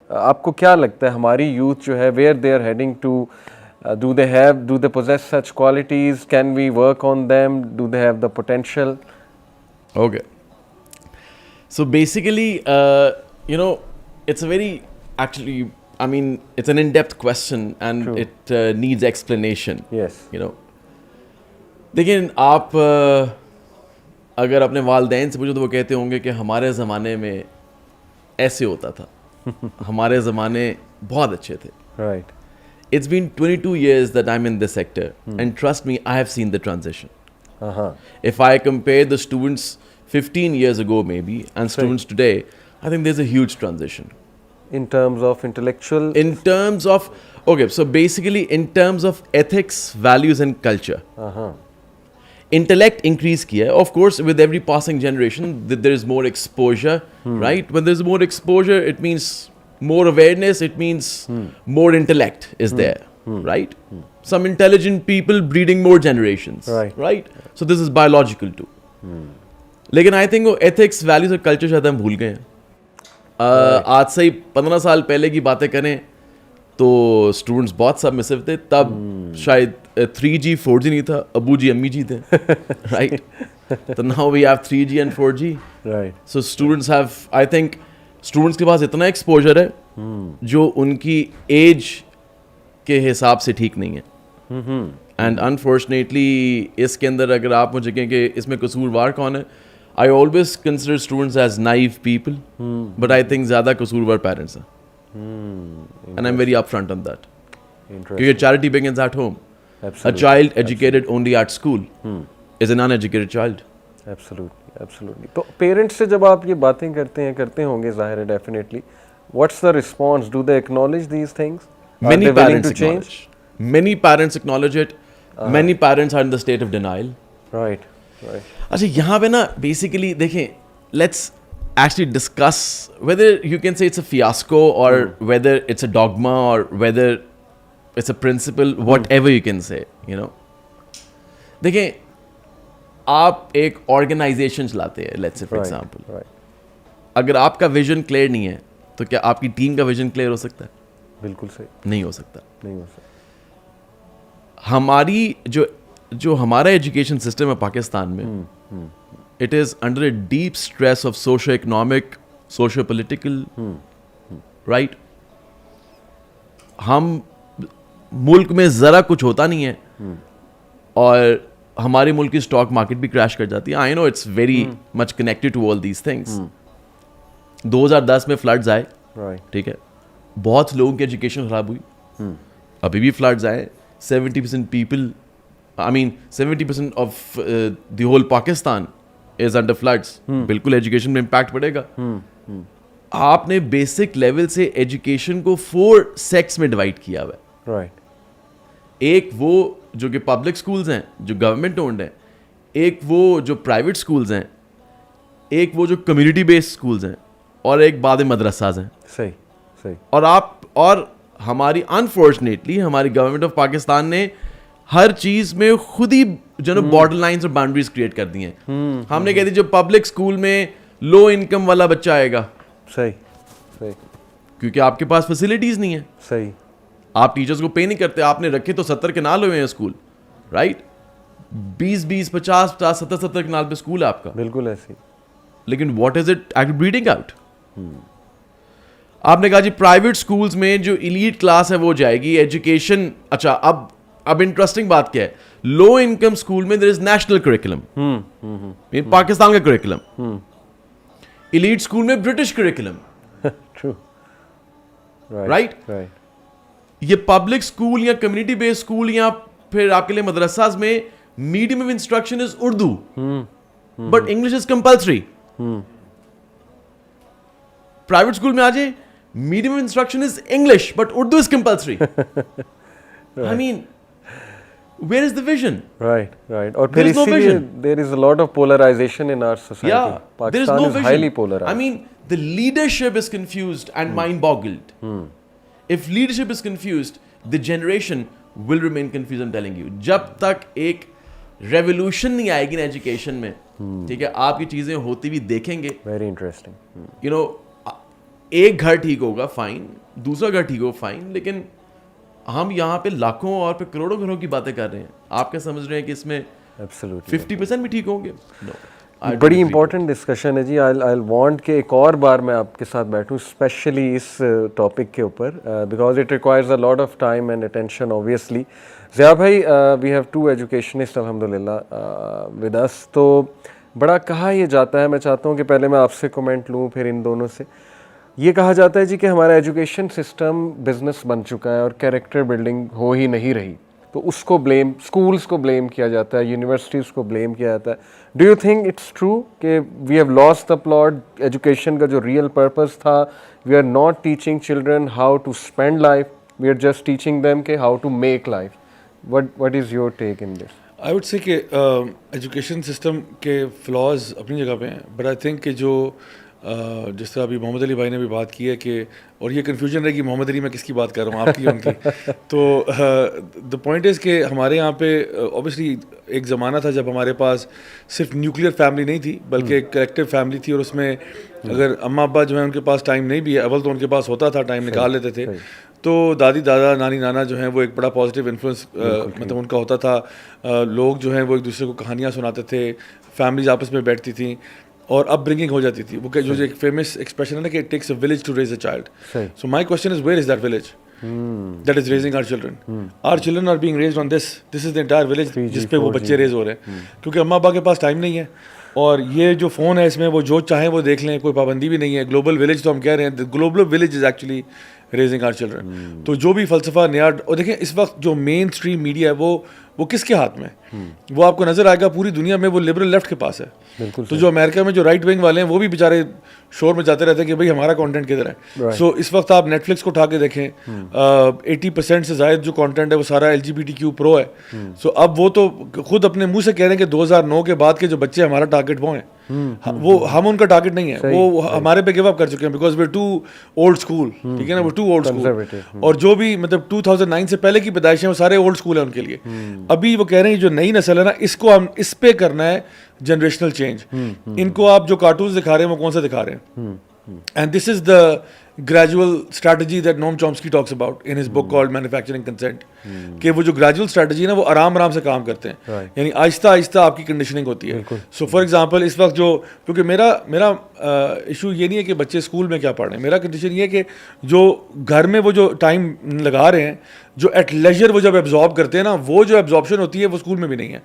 آپ کو کیا لگتا ہے ہماری یوتھ جو ہے where they are heading to, do they possess such qualities? Can we work on them? Do they have the potential? Okay. So basically, it's a very, actually, I mean, it's an in-depth question and True. It needs explanation. Yes. دیکھیں آپ اگر اپنے والدین سے پوچھو تو وہ کہتے ہوں گے کہ ہمارے زمانے میں ایسے ہوتا تھا, ہمارے زمانے بہت اچھے تھے. Right. It's been 22 years that I'm in this sector, and trust me, I have seen the transition. If I compare the students 15 years ago maybe and students today, I think there's a huge transition. In terms of intellectual? In terms of, okay, so basically in terms of ethics, values and culture. Intellect increase kiya. Of course, with every passing generation, there is more exposure, right? When there's more exposure, it means more awareness, it means more intellect is there, right? Some intelligent people breeding more generations, right? So this is biological too. لیکن I think وہ ethics, values اور culture شاید ہم بھول گئے ہیں. آج سے 15 سال پہلے کی باتیں کریں تو اسٹوڈنٹس بہت سبمسو تھے. تب شاید 3G 4G نہیں تھا, ابو جی امی جی تھے, رائٹ؟ تو now we have 3G and 4G. So students have, I think students کے پاس اتنا ایکسپوجر ہے جو ان کی ایج کے حساب سے ٹھیک نہیں ہے. اینڈ انفارچونیٹلی اس کے اندر اگر آپ مجھے کہیں کہ اس میں قصوروار کون ہے, I always consider students as naive people, but I think زیادہ قصوروار پیرنٹس ہیں. And I am very upfront on that, کیونکہ charity begins at home. A child educated only at school is an uneducated child. Absolutely. تو parents سے جب آپ یہ باتیں کرتے ہوں گے ظاہر ہے definitely, what's the response? Do they acknowledge these things? Many parents acknowledge. Many parents acknowledge it. Many parents are in the state of denial. Right. اچھا یہاں پہ نا بیسیکلی دیکھیں, let's actually discuss whether you can say it's a fiasco or whether it's a dogma or whether it's a principle, whatever you can say, دیکھیں آپ ایک organization چلاتے ہیں, لیٹس سے فار ایگزامپل, اگر آپ کا ویژن کلیئر نہیں ہے تو کیا آپ کی ٹیم کا ویژن کلیئر ہو سکتا ہے؟ بالکل صحیح, نہیں ہو سکتا. ہماری جو ہمارا ایجوکیشن سسٹم ہے پاکستان میں, it is under a deep stress of socio economic, socio political, right? ہم ملک میں ذرا کچھ ہوتا نہیں ہے اور ہمارے ملک کی اسٹاک مارکیٹ بھی کریش کر جاتی ہے. I know it's very much connected to all these things. 2010 میں فلڈز آئے, ٹھیک ہے, بہت لوگوں کی ایجوکیشن خراب ہوئی. ابھی بھی فلڈز آئے, 70% people, I mean 70% of the whole Pakistan is under floods. بالکل ایجوکیشن میں امپیکٹ پڑے گا. آپ نے بیسک لیول سے ایجوکیشن کو 4 سیکٹس میں ڈیوائڈ کیا ہوا ہے. ایک وہ جو کہ پبلک اسکولز ہیں جو گورنمنٹ اونڈ ہیں, ایک وہ جو پرائیویٹ اسکولز ہیں, ایک وہ جو کمیونٹی بیسڈ اسکولز ہیں, اور ایک بعد مدرساز ہیں. صحیح. اور ہماری انفارچونیٹلی ہماری گورنمنٹ آف پاکستان نے ہر چیز میں خود ہی جو بارڈر لائنس اور باؤنڈریز کریٹ کر دی ہیں. ہم نے کہہ دی جو پبلک اسکول میں لو انکم والا بچہ آئے گا, صحیح, کیونکہ آپ کے پاس فیسلٹیز نہیں ہیں. صحیح. آپ ٹیچرز کو پے نہیں کرتے, آپ نے رکھے تو 70 کنال ہوئے ہیں اسکول, رائٹ؟ 20 50 70 کنال پہ اسکول ہے آپ کا, بالکل ایسی. لیکن what is it breeding out? آپ نے کہا جی پرائیویٹ اسکولز میں جو ایلیٹ کلاس ہے وہ جائے گی ایجوکیشن. اچھا اب انٹرسٹنگ بات کیا ہے, لو انکم اسکول میں دیر از نیشنل کریکولم, پاکستان کا کریکولم. ایلیٹ اسکول میں برٹش کریکولم, رائٹ؟ یہ پبلک اسکول یا کمیونٹی بیسڈ اسکول یا پھر آپ کے لیے مدرسہ میں medium of instruction is Urdu, but English is compulsory. Private school میں آ جائیں, medium of instruction is English but Urdu is compulsory. I mean, where is the vision? Right. اور پھر اسی لیے there is a lot of polarization in our society. Yeah, there is no vision. Highly polarized. I mean, the leadership is confused and mind-boggled. If leadership is confused, the generation will remain confused, I'm telling you. جب تک ایک revolution نہیں آئے گی نا education میں, ٹھیک ہے, آپ کی چیزیں ہوتی بھی دیکھیں گے. Very interesting. ایک گھر ٹھیک ہوگا فائن, دوسرا گھر ٹھیک ہو فائن, لیکن ہم یہاں پہ لاکھوں اور پہ کروڑوں گھروں کی باتیں کر رہے ہیں. آپ کیا سمجھ رہے ہیں کہ اس میں 50% بھی ٹھیک ہوں گے؟ بڑی امپورٹنٹ ڈسکشن ہے جی. آئی وانٹ کہ ایک اور بار میں آپ کے ساتھ بیٹھوں اسپیشلی اس ٹاپک کے اوپر, because it requires a lot of time and attention obviously. Zia بھائی, وی ہیو 2 ایجوکیشنسٹ الحمد للہ ود اس. تو بڑا کہا یہ جاتا ہے, میں چاہتا ہوں کہ پہلے میں آپ سے کومنٹ لوں پھر ان دونوں سے. یہ کہا جاتا ہے جی کہ ہمارا ایجوکیشن سسٹم بزنس بن چکا ہے اور کیریکٹر بلڈنگ ہو ہی نہیں رہی, تو اس کو بلیم اسکولس کو بلیم کیا جاتا ہے, یونیورسٹیز کو بلیم کیا جاتا ہے. Do you think it's true کہ we have lost the plot? Education کا جو ریئل پرپز تھا, we are not teaching children how to spend life, we are just teaching them کہ how to make life. What is your take on this? I would say کہ education system کے flaws اپنی جگہ پہ ہیں, but I think کہ جو جس طرح ابھی محمد علی بھائی نے بھی بات کی ہے کہ, اور یہ کنفیوژن رہے کہ محمد علی میں کس کی بات کر رہا ہوں, آپ کی ان کی. تو دا پوائنٹ از کہ ہمارے یہاں پہ اوبیسلی ایک زمانہ تھا جب ہمارے پاس صرف نیوکلیئر فیملی نہیں تھی بلکہ ایک کلیکٹیو فیملی تھی, اور اس میں اگر اماں ابا جو ہیں ان کے پاس ٹائم نہیں بھی ہے, اول تو ان کے پاس ہوتا تھا, ٹائم نکال لیتے تھے, تو دادی دادا نانی نانا جو ہیں وہ ایک بڑا پازیٹیو انفلوئنس مطلب ان کا ہوتا تھا. لوگ جو ہیں وہ ایک دوسرے کو کہانیاں سناتے تھے, فیملیز آپس میں بیٹھتی تھیں اور اپ برنگنگ ہو جاتی تھی. وہ جو ایک فیمس ایکسپریشن ہے نا کہ it takes a village to raise a child. So my question is where is that village that is raising our children? Our children are being raised on this is the entire village جس پہ وہ بچے raise ہو رہے ہیں, کیونکہ اماں ابا کے پاس ٹائم نہیں ہے, اور یہ جو فون ہے اس میں وہ جو چاہیں وہ دیکھ لیں, کوئی پابندی بھی نہیں ہے. گلوبل ولیج تو ہم کہہ رہے ہیں, global village is actually raising our children. تو جو بھی فلسفہ نیا, اور دیکھیں اس وقت جو مین اسٹریم میڈیا ہے وہ کس کے ہاتھ میں ہے؟ وہ آپ کو نظر آئے گا پوری دنیا میں وہ لبرل لیفٹ کے پاس ہے. تو جو امریکہ میں جو رائٹ ونگ والے ہیں وہ بھی بیچارے شور میں جاتے رہتے ہیں کہ بھائی ہمارا کانٹینٹ کدھر ہے. سو اس وقت آپ نیٹ فلکس کو اٹھا کے دیکھیں, 80% سے زائد جو کانٹینٹ ہے وہ سارا LGBTQ پرو ہے. سو اب وہ تو خود اپنے منہ سے کہہ رہے ہیں کہ 2009 کے بعد کے جو بچے ہمارا ٹارگیٹ وہ ہیں, وہ ہم ان کا ٹارگیٹ نہیں ہے, وہ ہمارے پہ گیو اپ کر چکے ہیں because we are too old school. ٹھیک ہے نا, وہ ٹو اولڈ اسکول, اور جو بھی مطلب 2009 سے پہلے کی پیدائش ہیں وہ سارے اولڈ اسکول ہیں ان کے لیے. ابھی وہ کہہ رہے ہیں جو نئی نسل ہے نا, اس کو ہم اس پہ کرنا ہے جنریشنل چینج. ان کو آپ جو کارٹونز دکھا رہے ہیں وہ کون سے دکھا رہے ہیں؟ And this is the gradual strategy that Noam Chomsky talks about in his book called Manufacturing Consent. کہ وہ جو gradual strategy ہے نا وہ آرام آرام سے کام کرتے ہیں, یعنی آہستہ آہستہ آپ کی کنڈیشننگ ہوتی ہے. سو فار ایگزامپل اس وقت جو, کیونکہ میرا ایشو یہ نہیں ہے کہ بچے اسکول میں کیا پڑھ رہے ہیں, میرا کنڈیشن یہ ہے کہ جو گھر میں وہ جو ٹائم لگا رہے ہیں, جو ایٹ لیجر وہ جب ایبزارب کرتے ہیں نا, وہ جو ایبزاربشن ہوتی ہے وہ اسکول میں بھی نہیں ہے.